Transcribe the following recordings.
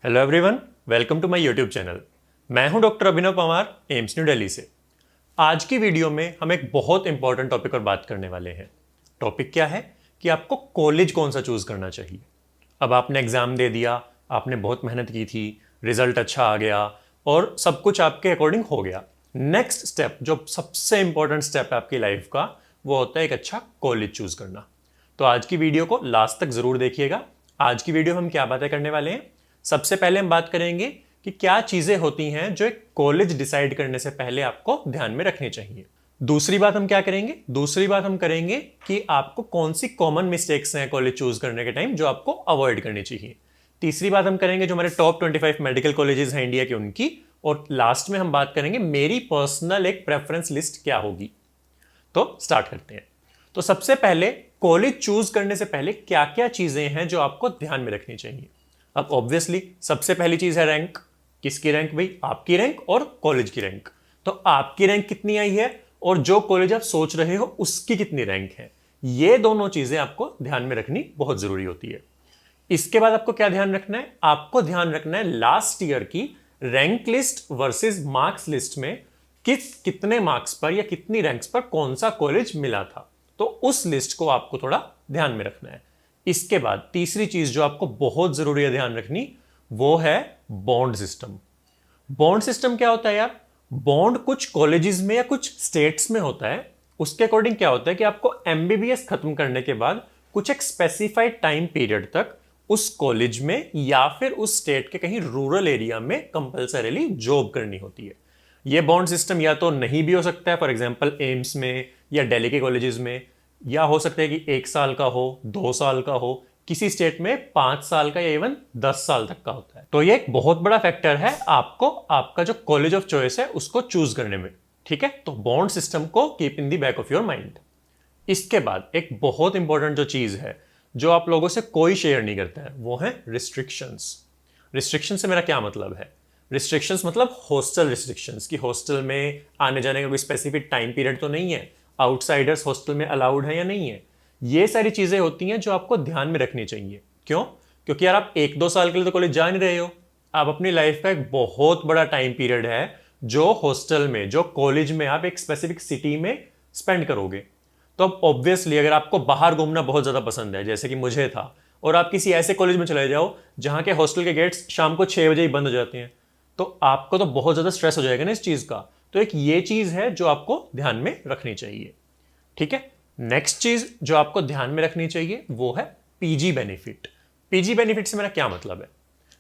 Hello everyone, welcome to my YouTube channel. मैं हूं doctor Abhinav Panwar, AIIMS New Delhi से। आज की वीडियो में हम एक बहुत इंपॉर्टेंट टॉपिक पर बात करने वाले हैं। टॉपिक क्या है कि आपको कॉलेज कौन सा चूज करना चाहिए। अब आपने एग्जाम दे दिया, आपने बहुत मेहनत की थी, रिजल्ट अच्छा आ गया और सब कुछ आपके अकॉर्डिंग हो गया। नेक्स्ट स्टेप, जो सबसे इंपॉर्टेंट स्टेप है आपकी लाइफ का, वो होता है एक अच्छा कॉलेज चूज करना। तो आज की वीडियो को लास्ट तक जरूर देखिएगा। आज की वीडियो में हम क्या बातें करने वाले हैं। सबसे पहले हम बात करेंगे कि क्या चीजें होती हैं जो एक कॉलेज डिसाइड करने से पहले आपको ध्यान में रखनी चाहिए। दूसरी बात हम क्या करेंगे, दूसरी बात हम करेंगे कि आपको कौन सी कॉमन मिस्टेक्स हैं कॉलेज चूज करने के टाइम जो आपको अवॉइड करनी चाहिए। तीसरी बात हम करेंगे जो हमारे टॉप 25 मेडिकल कॉलेजेस हैं इंडिया के, उनकी। और लास्ट में हम बात करेंगे मेरी पर्सनल एक प्रेफरेंस लिस्ट क्या होगी। तो स्टार्ट करते हैं। तो सबसे पहले कॉलेज चूज करने से पहले क्या क्या चीजें हैं जो आपको ध्यान में रखनी चाहिए। अब ऑब्वियसली सबसे पहली चीज है रैंक। किसकी रैंक भाई? आपकी रैंक और कॉलेज की रैंक। तो आपकी रैंक कितनी आई है और जो कॉलेज आप सोच रहे हो उसकी कितनी रैंक है, ये दोनों चीजें आपको ध्यान में रखनी बहुत जरूरी होती है। इसके बाद आपको क्या ध्यान रखना है? आपको ध्यान रखना है लास्ट ईयर की rank list versus marks list में कितने मार्क्स पर या कितनी रैंक्स पर कौन सा कॉलेज मिला था। तो उस लिस्ट को आपको थोड़ा ध्यान में रखना है। इसके बाद तीसरी चीज जो आपको बहुत जरूरी है ध्यान रखनी, वो है बॉन्ड सिस्टम। बॉन्ड सिस्टम क्या होता है यार? बॉन्ड कुछ कॉलेजेस में या कुछ स्टेट्स में होता है। उसके अकॉर्डिंग क्या होता है कि आपको एमबीबीएस खत्म करने के बाद कुछ एक स्पेसिफाइड टाइम पीरियड तक उस कॉलेज में या फिर उस स्टेट के कहीं रूरल एरिया में कंपल्सरीली जॉब करनी होती है। यह बॉन्ड सिस्टम या तो नहीं भी हो सकता है, फॉर एग्जांपल एम्स में या दिल्ली के कॉलेजेस में, या हो सकता है कि 1 साल का हो, 2 साल का हो, किसी स्टेट में 5 साल का या इवन 10 साल तक का होता है। तो ये एक बहुत बड़ा फैक्टर है आपको आपका जो कॉलेज ऑफ चॉइस है उसको चूज करने में। ठीक है, तो बॉन्ड सिस्टम को keep in the back of your mind. इसके बाद एक बहुत इंपॉर्टेंट जो चीज है जो आप लोगों से कोई शेयर नहीं करता है, वो है रिस्ट्रिक्शंस। रिस्ट्रिक्शन से मेरा क्या मतलब है? रिस्ट्रिक्शंस मतलब हॉस्टल रिस्ट्रिक्शंस, कि हॉस्टल में आने जाने का कोई स्पेसिफिक टाइम पीरियड तो नहीं है, आउटसाइडर्स हॉस्टल में अलाउड है या नहीं है। ये सारी चीजें होती हैं जो आपको ध्यान में रखनी चाहिए। क्यों? क्योंकि यार आप 1-2 साल के लिए तो कॉलेज जा नहीं रहे हो। आप अपनी लाइफ का एक बहुत बड़ा टाइम पीरियड है जो हॉस्टल में, जो कॉलेज में आप एक स्पेसिफिक सिटी में स्पेंड करोगे। तो अब ऑब्वियसली अगर आपको बाहर घूमना बहुत ज्यादा पसंद है, जैसे कि मुझे था, और आप किसी ऐसे कॉलेज में चले जाओ जहां के हॉस्टल के गेट्स शाम को 6 बजे ही बंद हो जाते हैं, तो आपको तो बहुत ज्यादा स्ट्रेस हो जाएगा ना इस चीज का। तो एक ये चीज है जो आपको ध्यान में रखनी चाहिए। ठीक है, नेक्स्ट चीज जो आपको ध्यान में रखनी चाहिए वो है पीजी बेनिफिट। पीजी बेनिफिट से मेरा क्या मतलब है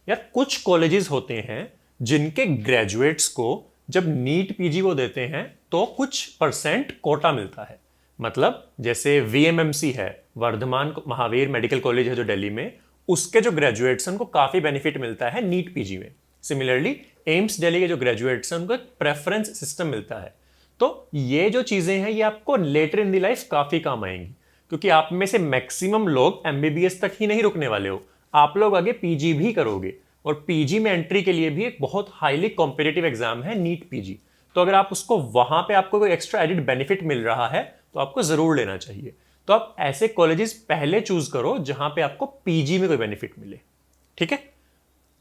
यार? कुछ कॉलेजेस होते हैं जिनके ग्रेजुएट्स को जब नीट पीजी वो देते हैं तो कुछ परसेंट कोटा मिलता है। मतलब जैसे वीएमएमसी है, वर्धमान महावीर मेडिकल कॉलेज है जो दिल्ली में, उसके जो ग्रेजुएट्स हैं उनको काफी बेनिफिट मिलता है नीट पीजी में। सिमिलरली एम्स दिल्ली के जो ग्रेजुएट्स हैं उनको एक प्रेफरेंस सिस्टम मिलता है। तो ये जो चीजें हैं ये आपको लेटर इन दी लाइफ काफी काम आएंगी, क्योंकि आप में से मैक्सिमम लोग एमबीबीएस तक ही नहीं रुकने वाले हो, आप लोग आगे पीजी भी करोगे। और पीजी में एंट्री के लिए भी एक बहुत हाईली कॉम्पिटिटिव एग्जाम है नीट पीजी। तो अगर आप उसको वहां पे आपको कोई एक्स्ट्रा एडिड बेनिफिट मिल रहा है तो आपको जरूर लेना चाहिए। तो आप ऐसे कॉलेजेस पहले चूज करो जहां पे आपको पीजी में कोई बेनिफिट मिले। ठीक है,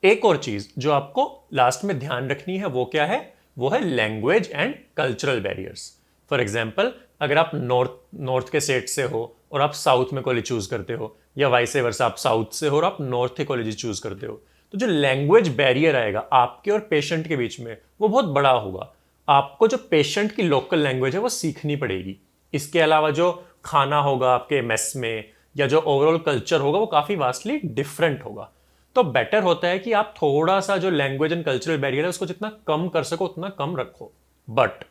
एक और चीज जो आपको लास्ट में ध्यान रखनी है वो क्या है? वो है language and cultural barriers. For example अगर आप नॉर्थ के स्टेट से हो और आप साउथ में कॉलेज चूज करते हो, या वाइस वर्सा आप साउथ से हो और आप नॉर्थ के कॉलेज चूज करते हो, तो जो लैंग्वेज बैरियर आएगा आपके और पेशेंट के बीच में वो बहुत बड़ा होगा। आपको जो पेशेंट की लोकल लैंग्वेज है वो सीखनी पड़ेगी। इसके अलावा जो खाना होगा आपके मेस में या जो ओवरऑल कल्चर होगा वो काफी वास्टली डिफरेंट होगा। तो बेटर होता है कि आप थोड़ा सा जो लैंग्वेज एंड कल्चरल बैरियर है उसको जितना कम कर सको उतना कम रखो। बट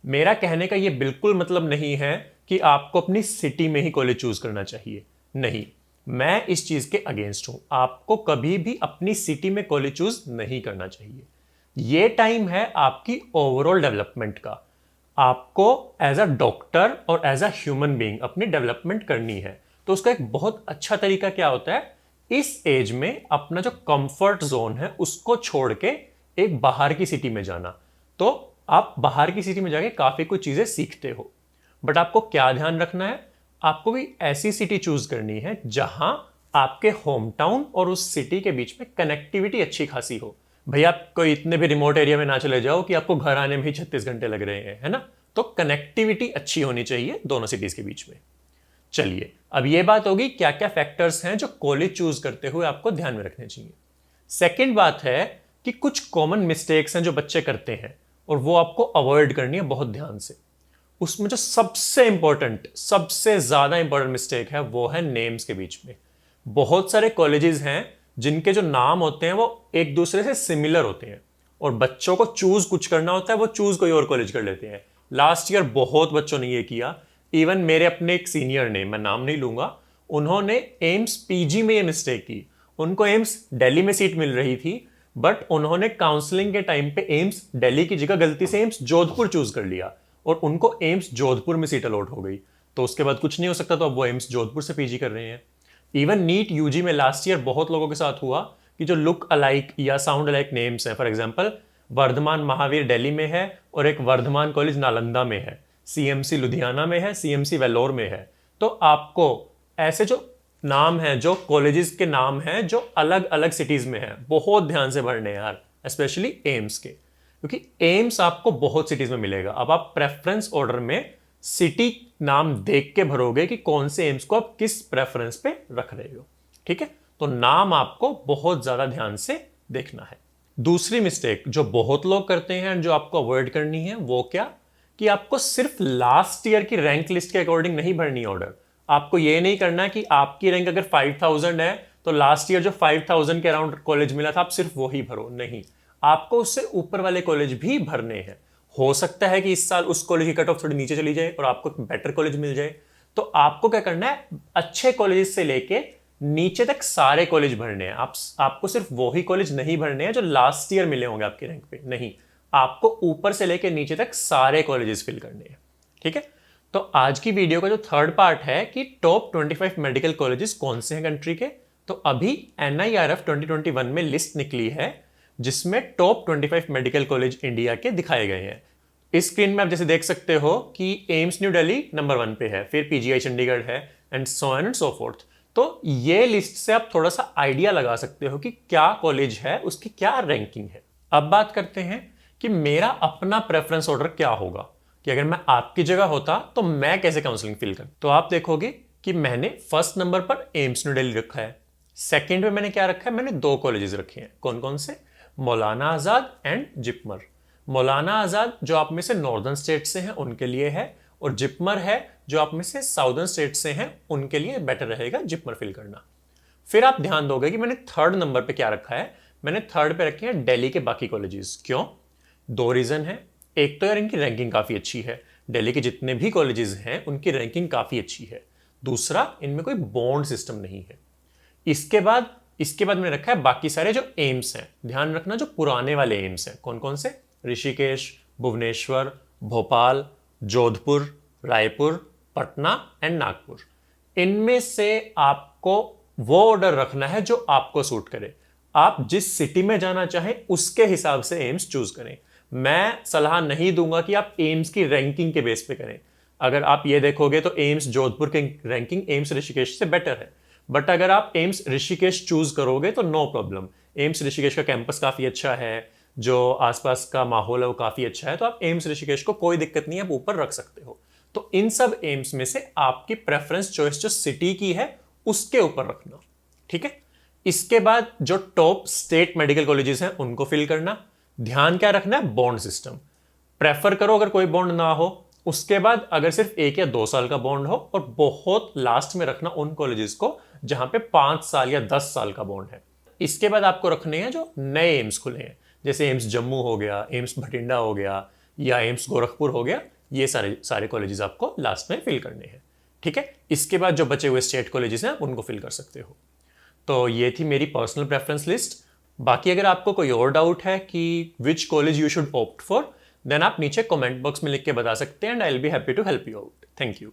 मेरा कहने का ये बिल्कुल मतलब नहीं है कि आपको अपनी सिटी में ही कॉलेज चूज करना चाहिए। नहीं, मैं इस चीज के अगेंस्ट हूं। आपको कभी भी अपनी सिटी में कॉलेज चूज नहीं करना चाहिए। ये टाइम है आपकी ओवरऑल डेवलपमेंट का। आपको एज अ डॉक्टर और एज अ ह्यूमन बीइंग अपनी डेवलपमेंट करनी है। तो उसका एक बहुत अच्छा तरीका क्या होता है? इस एज में अपना जो कंफर्ट जोन है उसको छोड़ के एक बाहर की सिटी में जाना। तो आप बाहर की सिटी में जाके काफी कुछ चीजें सीखते हो। बट आपको क्या ध्यान रखना है? आपको भी ऐसी सिटी चूज करनी है जहां आपके होम टाउन और उस सिटी के बीच में कनेक्टिविटी अच्छी खासी हो। भाई आप कोई इतने भी रिमोट एरिया में ना चले जाओ कि आपको घर आने में ही 36 घंटे लग रहे हैं, है ना। तो कनेक्टिविटी अच्छी होनी चाहिए दोनों सिटीज के बीच में। चलिए, अब ये बात होगी क्या क्या फैक्टर्स हैं जो कॉलेज चूज करते हुए आपको ध्यान में रखने चाहिए। सेकेंड बात है कि कुछ कॉमन मिस्टेक्स हैं जो बच्चे करते हैं और वो आपको अवॉइड करनी है बहुत ध्यान से। उसमें जो सबसे इंपॉर्टेंट, सबसे ज्यादा इंपॉर्टेंट मिस्टेक है वो है नेम्स के बीच में। बहुत सारे कॉलेजेस हैं जिनके जो नाम होते हैं वो एक दूसरे से सिमिलर होते हैं और बच्चों को चूज कुछ करना होता है, वो चूज कोई और कॉलेज कर लेते हैं। लास्ट ईयर बहुत बच्चों ने ये किया। इवन मेरे अपने एक सीनियर ने, मैं नाम नहीं लूंगा, उन्होंने एम्स पीजी में ये मिस्टेक की। उनको एम्स दिल्ली में सीट मिल रही थी, बट उन्होंने काउंसलिंग के टाइम पे एम्स दिल्ली की जगह गलती से एम्स जोधपुर चूज कर लिया और उनको एम्स जोधपुर में सीट अलॉट हो गई। तो उसके बाद कुछ नहीं हो सकता, तो अब वो एम्स जोधपुर से पीजी कर रहे हैं। इवन नीट यूजी में लास्ट ईयर बहुत लोगों के साथ हुआ कि जो लुक अलाइक या साउंड अलाइक नेम्स हैं, फॉर एग्जांपल वर्धमान महावीर दिल्ली में है और एक वर्धमान कॉलेज नालंदा में है, सीएमसी लुधियाना में है, सीएमसी वेल्लोर में है। तो आपको ऐसे जो नाम हैं, जो कॉलेजेस के नाम हैं जो अलग अलग सिटीज में है, बहुत ध्यान से भरने यार, स्पेशली एम्स के, क्योंकि एम्स आपको बहुत सिटीज में मिलेगा। अब आप प्रेफरेंस ऑर्डर में सिटी नाम देख के भरोगे कि कौन से एम्स को आप किस प्रेफरेंस पे रख रहे हो, ठीक है। तो नाम आपको बहुत ज्यादा ध्यान से देखना है। दूसरी मिस्टेक जो बहुत लोग करते हैं, जो आपको अवॉइड करनी है, वो क्या कि आपको सिर्फ लास्ट ईयर की रैंक लिस्ट के अकॉर्डिंग नहीं भरनी ऑर्डर। आपको ये नहीं करना कि आपकी रैंक अगर 5000 है तो लास्ट ईयर जो 5000 के अराउंड कॉलेज मिला था आप सिर्फ वो ही भरो, नहीं। आपको उससे ऊपर वाले कॉलेज भी भरने हैं। हो सकता है कि इस साल उस कॉलेज की कट ऑफ थोड़ी नीचे चली जाए और आपको बेटर कॉलेज मिल जाए। तो आपको क्या करना है, अच्छे कॉलेज से लेके नीचे तक सारे कॉलेज भरने हैं। आपको सिर्फ वही कॉलेज नहीं भरने हैं जो लास्ट ईयर मिले होंगे आपके रैंक पे, नहीं, आपको ऊपर से लेके नीचे तक सारे कॉलेजेस फिल करने हैं, ठीक है। तो आज की वीडियो का जो थर्ड पार्ट है कि टॉप 25 मेडिकल कॉलेजेस कौन से हैं कंट्री के। तो अभी NIRF 2021 में लिस्ट निकली है जिसमें टॉप 25 मेडिकल कॉलेज इंडिया के दिखाए गए हैं। इस स्क्रीन में आप जैसे देख सकते हो कि एम्स न्यू दिल्ली नंबर 1 पे है, फिर PGI चंडीगढ़ है, and so on and so fourth. तो ये लिस्ट से आप थोड़ा सा आइडिया लगा सकते हो कि क्या कॉलेज है, उसकी क्या रैंकिंग है। अब बात करते हैं कि मेरा अपना प्रेफरेंस ऑर्डर क्या होगा, कि अगर मैं आपकी जगह होता तो मैं कैसे काउंसलिंग फिल कर। तो आप देखोगे कि मैंने फर्स्ट नंबर पर एम्स न्यू दिल्ली रखा है। सेकंड में मैंने क्या रखा है, मैंने 2 कॉलेजेस रखे हैं। कौन कौन से? मौलाना आजाद एंड जिपमर। मौलाना आजाद जो आप में से नॉर्दर्न स्टेट से हैं उनके लिए है, और जिपमर है जो आप में से साउदर्न स्टेट से हैं उनके लिए बेटर रहेगा जिपमर फिल करना। फिर आप ध्यान दोगे कि मैंने थर्ड नंबर पे क्या रखा है। मैंने थर्ड पे रखे हैं दिल्ली के बाकी कॉलेजेस। क्यों? 2 रीजन है। एक तो यार इनकी रैंकिंग काफी अच्छी है, दिल्ली के जितने भी कॉलेजेस हैं उनकी रैंकिंग काफी अच्छी है। दूसरा, इनमें कोई बॉन्ड सिस्टम नहीं है। इसके बाद मैंने रखा है बाकी सारे जो एम्स हैं। ध्यान रखना जो पुराने वाले एम्स हैं, कौन कौन से? ऋषिकेश, भुवनेश्वर, भोपाल, जोधपुर, रायपुर, पटना एंड नागपुर। इनमें से आपको वो ऑर्डर रखना है जो आपको सूट करे। आप जिस सिटी में जाना चाहें उसके हिसाब से एम्स चूज करें। मैं सलाह नहीं दूंगा कि आप एम्स की रैंकिंग के बेस पे करें। अगर आप ये देखोगे तो एम्स जोधपुर की रैंकिंग एम्स ऋषिकेश से बेटर है, बट अगर आप एम्स ऋषिकेश चूज करोगे तो नो प्रॉब्लम। एम्स ऋषिकेश का कैंपस काफी अच्छा है, जो आसपास का माहौल है वो काफी अच्छा है, तो आप एम्स ऋषिकेश को कोई दिक्कत नहीं है, आप ऊपर रख सकते हो। तो इन सब एम्स में से आपकी प्रेफरेंस चॉइस जो सिटी की है उसके ऊपर रखना, ठीक है। इसके बाद जो टॉप स्टेट मेडिकल कॉलेजेस हैं उनको फिल करना। ध्यान क्या रखना है? बॉन्ड सिस्टम प्रेफर करो अगर कोई बॉन्ड ना हो। उसके बाद अगर सिर्फ 1 या 2 साल का बॉन्ड हो, और बहुत लास्ट में रखना उन कॉलेजेस को जहां पे 5 साल या 10 साल का बॉन्ड है। इसके बाद आपको रखने हैं जो नए एम्स खुले हैं, जैसे एम्स जम्मू हो गया, एम्स भटिंडा हो गया, या एम्स गोरखपुर हो गया। ये सारे कॉलेजेस आपको लास्ट में फिल करने हैं, ठीक है। इसके बाद जो बचे हुए स्टेट कॉलेजेस हैं उनको फिल कर सकते हो। तो ये थी मेरी पर्सनल प्रेफरेंस लिस्ट। बाकी अगर आपको कोई और डाउट है कि which college you should opt for, then आप नीचे कमेंट बॉक्स में लिख के बता सकते हैं, and I will be happy to help you out. Thank you.